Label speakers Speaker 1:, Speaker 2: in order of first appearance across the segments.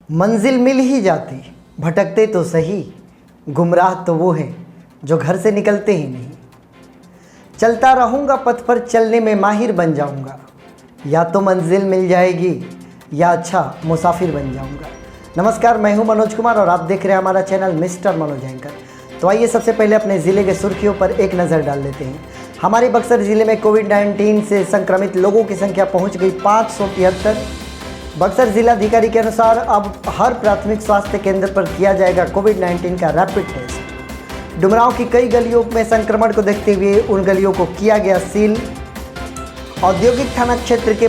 Speaker 1: मंजिल मिल ही जाती, भटकते तो सही, गुमराह तो वो है जो घर से निकलते ही नहीं। चलता रहूँगा पथ पर, चलने में माहिर बन जाऊँगा, या तो मंजिल मिल जाएगी या अच्छा मुसाफिर बन जाऊँगा। नमस्कार, मैं हूँ मनोज कुमार और आप देख रहे हैं हमारा चैनल मिस्टर मनोज एंकर। तो आइए सबसे पहले अपने ज़िले के सुर्खियों पर एक नज़र डाल लेते हैं। हमारे बक्सर ज़िले में कोविड-19 से संक्रमित लोगों की संख्या पहुँच गई 573। बक्सर जिलाधिकारी के अनुसार अब हर प्राथमिक स्वास्थ्य केंद्र पर किया जाएगा कोविड-19 का रैपिड टेस्ट। डुमरांव की कई गलियों में संक्रमण को देखते हुए उन गलियों को किया गया सील। औद्योगिक थाना क्षेत्र के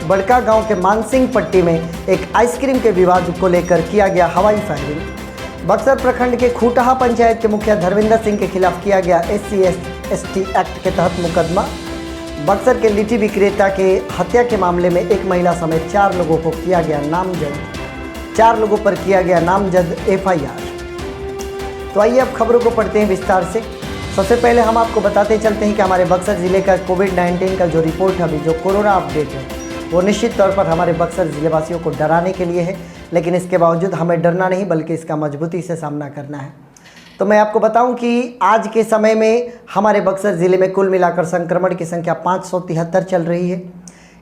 Speaker 1: बड़का गांव के मानसिंह पट्टी में एक आइसक्रीम के विवाद को लेकर किया गया हवाई फायरिंग। बक्सर प्रखंड के खूटहा पंचायत के मुखिया धर्मेंद्र सिंह के खिलाफ किया गया SC/ST एक्ट के तहत मुकदमा। बक्सर के लिट्टी विक्रेता के हत्या के मामले में एक महिला समेत 4 लोगों को किया गया नामजद। 4 लोगों पर किया गया नामजद FIR। तो आइए अब खबरों को पढ़ते हैं विस्तार से। सबसे पहले हम आपको बताते चलते हैं कि हमारे बक्सर ज़िले का कोविड-19 का जो रिपोर्ट अभी जो कोरोना अपडेट है वो निश्चित तौर पर हमारे बक्सर ज़िलेवासियों को डराने के लिए है, लेकिन इसके बावजूद हमें डरना नहीं बल्कि इसका मजबूती से सामना करना है। तो मैं आपको बताऊं कि आज के समय में हमारे बक्सर ज़िले में कुल मिलाकर संक्रमण की संख्या 573 चल रही है।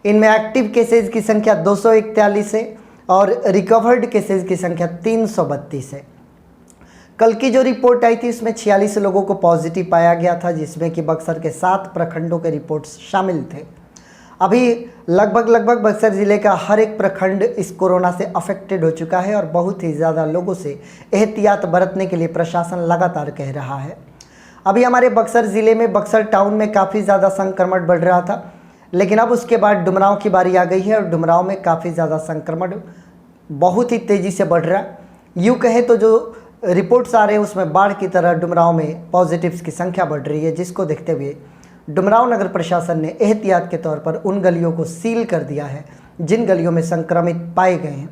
Speaker 1: इनमें एक्टिव केसेज की संख्या 241 है और रिकवर्ड केसेज की संख्या 332 है। कल की जो रिपोर्ट आई थी उसमें 46 लोगों को पॉजिटिव पाया गया था, जिसमें कि बक्सर के 7 प्रखंडों के रिपोर्ट्स शामिल थे। अभी लगभग बक्सर ज़िले का हर एक प्रखंड इस कोरोना से अफेक्टेड हो चुका है और बहुत ही ज़्यादा लोगों से एहतियात बरतने के लिए प्रशासन लगातार कह रहा है। अभी हमारे बक्सर ज़िले में बक्सर टाउन में काफ़ी ज़्यादा संक्रमण बढ़ रहा था, लेकिन अब उसके बाद डुमरांव की बारी आ गई है और डुमरांव में काफ़ी ज़्यादा संक्रमण बहुत ही तेज़ी से बढ़ रहा है। यूँ कहें तो जो रिपोर्ट्स आ रहे हैं उसमें बाढ़ की तरह डुमरांव में पॉजिटिव्स की संख्या बढ़ रही है, जिसको देखते हुए डुमरांव नगर प्रशासन ने एहतियात के तौर पर उन गलियों को सील कर दिया है जिन गलियों में संक्रमित पाए गए हैं।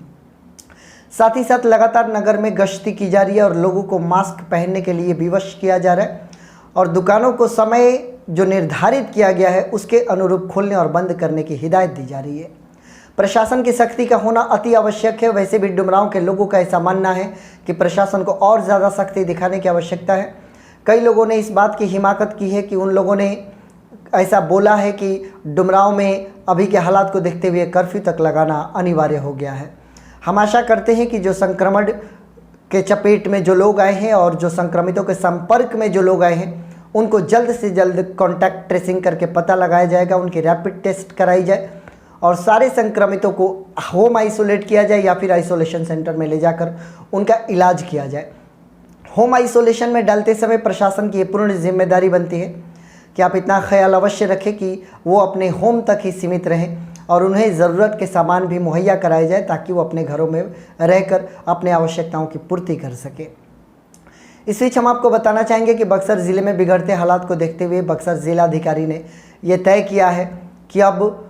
Speaker 1: साथ ही साथ लगातार नगर में गश्ती की जा रही है और लोगों को मास्क पहनने के लिए विवश किया जा रहा है और दुकानों को समय जो निर्धारित किया गया है उसके अनुरूप खोलने और बंद करने की हिदायत दी जा रही है। प्रशासन की सख्ती का होना अति आवश्यक है। वैसे भी डुमरांव के लोगों का ऐसा मानना है कि प्रशासन को और ज़्यादा सख्ती दिखाने की आवश्यकता है। कई लोगों ने इस बात की हिमाकत की है कि उन लोगों ने ऐसा बोला है कि डुमरांव में अभी के हालात को देखते हुए कर्फ्यू तक लगाना अनिवार्य हो गया है। हम आशा करते हैं कि जो संक्रमण के चपेट में जो लोग आए हैं और जो संक्रमितों के संपर्क में जो लोग आए हैं उनको जल्द से जल्द कॉन्टैक्ट ट्रेसिंग करके पता लगाया जाएगा, उनकी रैपिड टेस्ट कराई जाए और सारे संक्रमितों को होम आइसोलेट किया जाए या फिर आइसोलेशन सेंटर में ले जाकर उनका इलाज किया जाए। होम आइसोलेशन में डालते समय प्रशासन की ये पूर्ण जिम्मेदारी बनती है कि आप इतना ख्याल अवश्य रखें कि वो अपने होम तक ही सीमित रहें और उन्हें ज़रूरत के सामान भी मुहैया कराए जाए ताकि वो अपने घरों में रहकर अपने आवश्यकताओं की पूर्ति कर सके। इस बीच हम आपको बताना चाहेंगे कि बक्सर ज़िले में बिगड़ते हालात को देखते हुए बक्सर जिलाधिकारी ने यह तय किया है कि अब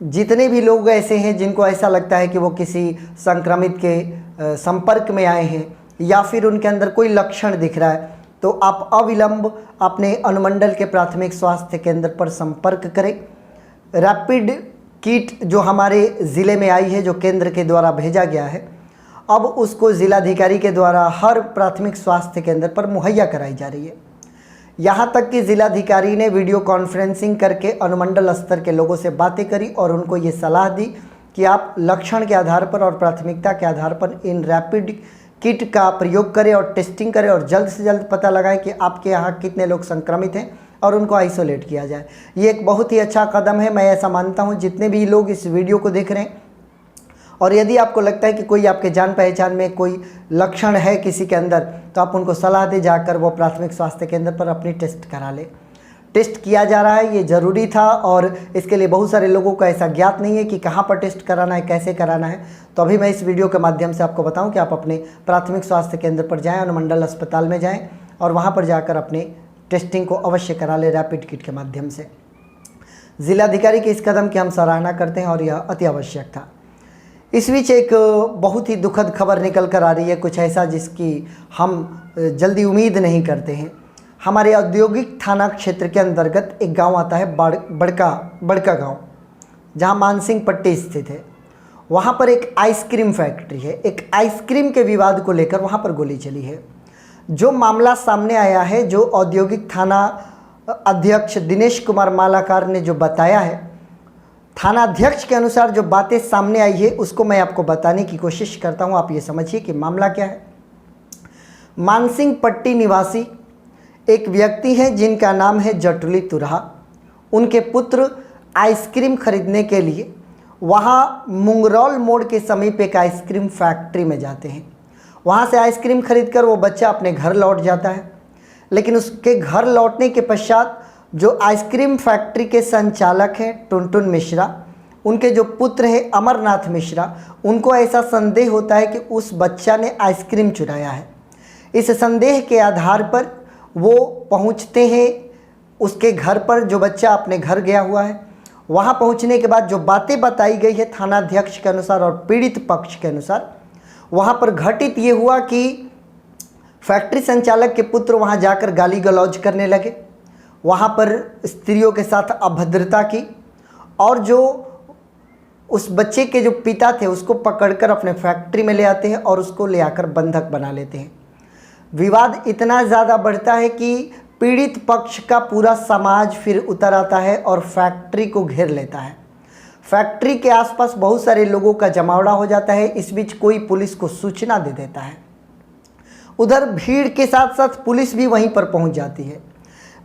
Speaker 1: जितने भी लोग ऐसे हैं जिनको ऐसा लगता है कि वो किसी संक्रमित के संपर्क में आए हैं या फिर उनके अंदर कोई लक्षण दिख रहा है तो आप अविलंब अपने अनुमंडल के प्राथमिक स्वास्थ्य केंद्र पर संपर्क करें। रैपिड किट जो हमारे ज़िले में आई है, जो केंद्र के द्वारा भेजा गया है, अब उसको ज़िलाधिकारी के द्वारा हर प्राथमिक स्वास्थ्य केंद्र पर मुहैया कराई जा रही है। यहाँ तक कि ज़िलाधिकारी ने वीडियो कॉन्फ्रेंसिंग करके अनुमंडल स्तर के लोगों से बातें करी और उनको ये सलाह दी कि आप लक्षण के आधार पर और प्राथमिकता के आधार पर इन रैपिड किट का प्रयोग करें और टेस्टिंग करें और जल्द से जल्द पता लगाएं कि आपके यहाँ कितने लोग संक्रमित हैं और उनको आइसोलेट किया जाए। ये एक बहुत ही अच्छा कदम है, मैं ऐसा मानता हूँ। जितने भी लोग इस वीडियो को देख रहे हैं और यदि आपको लगता है कि कोई आपके जान पहचान में कोई लक्षण है किसी के अंदर तो आप उनको सलाह दें जाकर वो प्राथमिक स्वास्थ्य केंद्र पर अपनी टेस्ट करा ले। टेस्ट किया जा रहा है, ये ज़रूरी था और इसके लिए बहुत सारे लोगों को ऐसा ज्ञात नहीं है कि कहाँ पर टेस्ट कराना है, कैसे कराना है। तो अभी मैं इस वीडियो के माध्यम से आपको बताऊं कि आप अपने प्राथमिक स्वास्थ्य केंद्र पर जाएं, अनुमंडल अस्पताल में जाएं और वहाँ पर जाकर अपने टेस्टिंग को अवश्य करा लें रैपिड किट के माध्यम से। जिलाधिकारी के इस कदम की हम सराहना करते हैं और यह अति आवश्यक था। इस बीच एक बहुत ही दुखद खबर निकल कर आ रही है, कुछ ऐसा जिसकी हम जल्दी उम्मीद नहीं करते हैं। हमारे औद्योगिक थाना क्षेत्र के अंतर्गत एक गांव आता है बड़का गांव, जहां मानसिंह पट्टी स्थित है। वहाँ पर एक आइसक्रीम फैक्ट्री है। एक आइसक्रीम के विवाद को लेकर वहाँ पर गोली चली है। जो मामला सामने आया है, जो औद्योगिक थाना अध्यक्ष दिनेश कुमार मालाकार ने जो बताया है, थाना अध्यक्ष के अनुसार जो बातें सामने आई है उसको मैं आपको बताने की कोशिश करता हूँ। आप ये समझिए कि मामला क्या है। मानसिंह पट्टी निवासी एक व्यक्ति हैं जिनका नाम है जटुली तुरहा। उनके पुत्र आइसक्रीम खरीदने के लिए वहाँ मुंगरौल मोड़ के समीप एक आइसक्रीम फैक्ट्री में जाते हैं। वहाँ से आइसक्रीम खरीदकर वो बच्चा अपने घर लौट जाता है। लेकिन उसके घर लौटने के पश्चात जो आइसक्रीम फैक्ट्री के संचालक हैं टुनटुन मिश्रा, उनके जो पुत्र हैं अमरनाथ मिश्रा, उनको ऐसा संदेह होता है कि उस बच्चा ने आइसक्रीम चुराया है। इस संदेह के आधार पर वो पहुँचते हैं उसके घर पर, जो बच्चा अपने घर गया हुआ है। वहाँ पहुँचने के बाद जो बातें बताई गई है थानाध्यक्ष के अनुसार और पीड़ित पक्ष के अनुसार, वहाँ पर घटित ये हुआ कि फैक्ट्री संचालक के पुत्र वहाँ जाकर गाली गलौज करने लगे, वहाँ पर स्त्रियों के साथ अभद्रता की, और जो उस बच्चे के जो पिता थे उसको पकड़कर अपने फैक्ट्री में ले आते हैं और उसको ले आकर बंधक बना लेते हैं। विवाद इतना ज़्यादा बढ़ता है कि पीड़ित पक्ष का पूरा समाज फिर उतर आता है और फैक्ट्री को घेर लेता है। फैक्ट्री के आसपास बहुत सारे लोगों का जमावड़ा हो जाता है। इस बीच कोई पुलिस को सूचना दे देता है। उधर भीड़ के साथ साथ पुलिस भी वहीं पर पहुंच जाती है।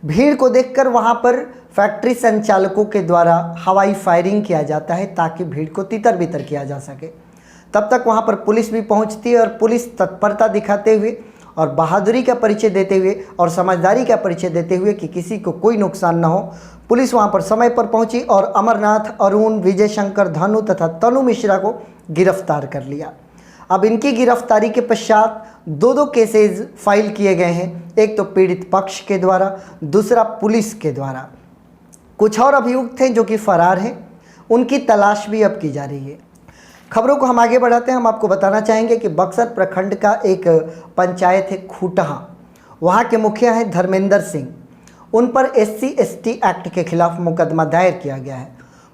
Speaker 1: भीड़ को देखकर वहां पर फैक्ट्री संचालकों के द्वारा हवाई फायरिंग किया जाता है ताकि भीड़ को तितर बितर किया जा सके। तब तक वहां पर पुलिस भी पहुंचती है और पुलिस तत्परता दिखाते हुए और बहादुरी का परिचय देते हुए और समझदारी का परिचय देते हुए कि किसी को कोई नुकसान न हो, पुलिस वहां पर समय पर पहुंची और अमरनाथ, अरुण, विजय शंकर, धनु तथा तनु मिश्रा को गिरफ्तार कर लिया। अब इनकी गिरफ्तारी के पश्चात दो केसेज फाइल किए गए हैं, एक तो पीड़ित पक्ष के द्वारा, दूसरा पुलिस के द्वारा। कुछ और अभियुक्त हैं जो कि फरार हैं, उनकी तलाश भी अब की जा रही है। खबरों को हम आगे बढ़ाते हैं। हम आपको बताना चाहेंगे कि बक्सर प्रखंड का एक पंचायत है खूटहा, वहाँ के मुखिया हैं धर्मेंद्र सिंह। उन पर SC/ST एक्ट के खिलाफ मुकदमा दायर किया गया है।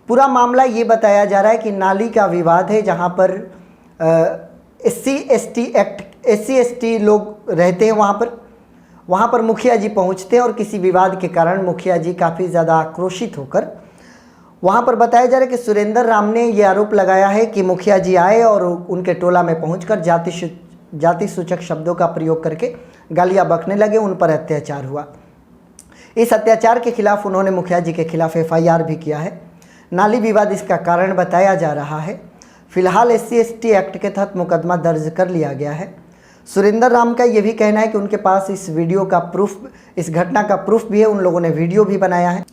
Speaker 1: पूरा मामला ये बताया जा रहा है कि नाली का विवाद है, जहाँ पर SC/ST लोग रहते हैं। वहाँ पर मुखिया जी पहुँचते हैं और किसी विवाद के कारण मुखिया जी काफ़ी ज़्यादा आक्रोशित होकर, वहाँ पर बताया जा रहा है कि सुरेंद्र राम ने ये आरोप लगाया है कि मुखिया जी आए और उनके टोला में पहुंचकर जाति सूचक शब्दों का प्रयोग करके गालियाँ बकने लगे, उन पर अत्याचार हुआ। इस अत्याचार के खिलाफ उन्होंने मुखिया जी के खिलाफ FIR भी किया है। नाली विवाद इसका कारण बताया जा रहा है। फिलहाल SC/ST एक्ट के तहत मुकदमा दर्ज कर लिया गया है। सुरेंद्र राम का ये भी कहना है कि उनके पास इस वीडियो का प्रूफ, इस घटना का प्रूफ भी है, उन लोगों ने वीडियो भी बनाया है।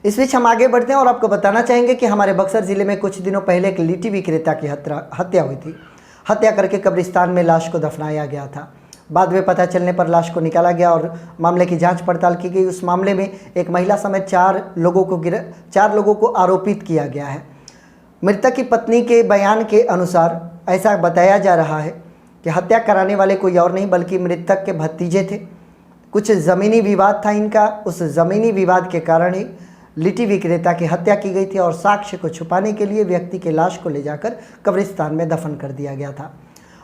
Speaker 1: इस बीच हम आगे बढ़ते हैं और आपको बताना चाहेंगे कि हमारे बक्सर ज़िले में कुछ दिनों पहले एक लिट्टी विक्रेता की हत्या हुई थी। हत्या करके कब्रिस्तान में लाश को दफनाया गया था। बाद में पता चलने पर लाश को निकाला गया और मामले की जांच पड़ताल की गई। उस मामले में एक महिला समेत 4 लोगों को आरोपित किया गया है। मृतक की पत्नी के बयान के अनुसार ऐसा बताया जा रहा है कि हत्या कराने वाले कोई और नहीं बल्कि मृतक के भतीजे थे। कुछ ज़मीनी विवाद था इनका, उस ज़मीनी विवाद के कारण ही लिट्टी विक्रेता की हत्या की गई थी और साक्ष्य को छुपाने के लिए व्यक्ति के लाश को ले जाकर कब्रिस्तान में दफन कर दिया गया था।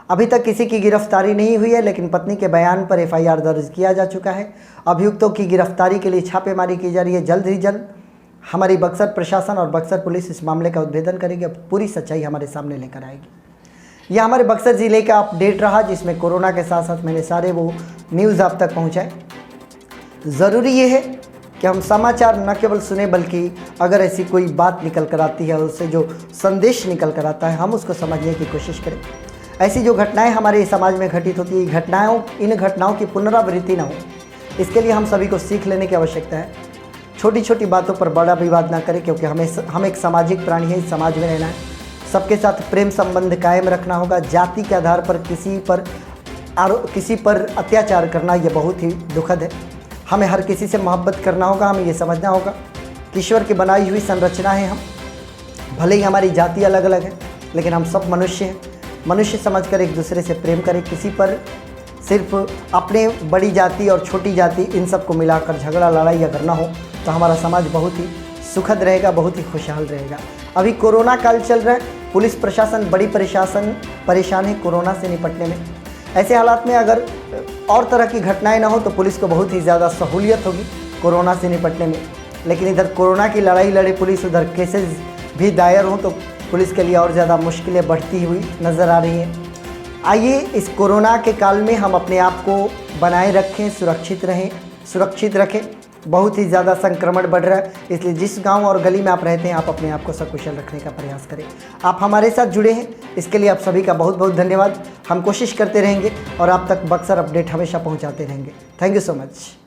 Speaker 1: अभी तक किसी की गिरफ्तारी नहीं हुई है, लेकिन पत्नी के बयान पर FIR दर्ज किया जा चुका है। अभियुक्तों की गिरफ्तारी के लिए छापेमारी की जा रही है। जल्द ही जल्द हमारी बक्सर प्रशासन और बक्सर पुलिस इस मामले का उद्भेदन करेगी और पूरी सच्चाई हमारे सामने लेकर आएगी। यह हमारे बक्सर ज़िले का अपडेट रहा, जिसमें कोरोना के साथ साथ मैंने सारे वो न्यूज़ आप तक पहुँचाए। ज़रूरी ये है कि हम समाचार न केवल सुने, बल्कि अगर ऐसी कोई बात निकल कर आती है और उससे जो संदेश निकल कर आता है हम उसको समझने की कोशिश करें। ऐसी जो घटनाएं हमारे समाज में घटित होती है, इन घटनाओं की पुनरावृत्ति ना हो, इसके लिए हम सभी को सीख लेने की आवश्यकता है। छोटी छोटी बातों पर बड़ा विवाद ना करें, क्योंकि हम एक सामाजिक प्राणी है, इस समाज में रहना है। सबके साथ प्रेम संबंध कायम रखना होगा। जाति के आधार पर किसी पर अत्याचार करना ये बहुत ही दुखद है। हमें हर किसी से मोहब्बत करना होगा। हमें ये समझना होगा कि ईश्वर की बनाई हुई संरचना है हम, भले ही हमारी जाति अलग अलग है, लेकिन हम सब मनुष्य हैं। मनुष्य समझकर एक दूसरे से प्रेम करें। किसी पर सिर्फ अपने बड़ी जाति और छोटी जाति इन सबको मिलाकर झगड़ा लड़ाई अगर ना हो तो हमारा समाज बहुत ही सुखद रहेगा, बहुत ही खुशहाल रहेगा। अभी कोरोना काल चल रहा है, पुलिस प्रशासन बड़ी परेशान है कोरोना से निपटने में। ऐसे हालात में अगर और तरह की घटनाएं ना हो तो पुलिस को बहुत ही ज़्यादा सहूलियत होगी कोरोना से निपटने में। लेकिन इधर कोरोना की लड़ाई लड़े पुलिस, उधर केसेस भी दायर हों तो पुलिस के लिए और ज़्यादा मुश्किलें बढ़ती हुई नज़र आ रही हैं। आइए इस कोरोना के काल में हम अपने आप को बनाए रखें, सुरक्षित रखें। बहुत ही ज़्यादा संक्रमण बढ़ रहा है, इसलिए जिस गांव और गली में आप रहते हैं आप अपने आप को सकुशल रखने का प्रयास करें। आप हमारे साथ जुड़े हैं, इसके लिए आप सभी का बहुत बहुत धन्यवाद। हम कोशिश करते रहेंगे और आप तक बक्सर अपडेट हमेशा पहुंचाते रहेंगे। Thank you so much.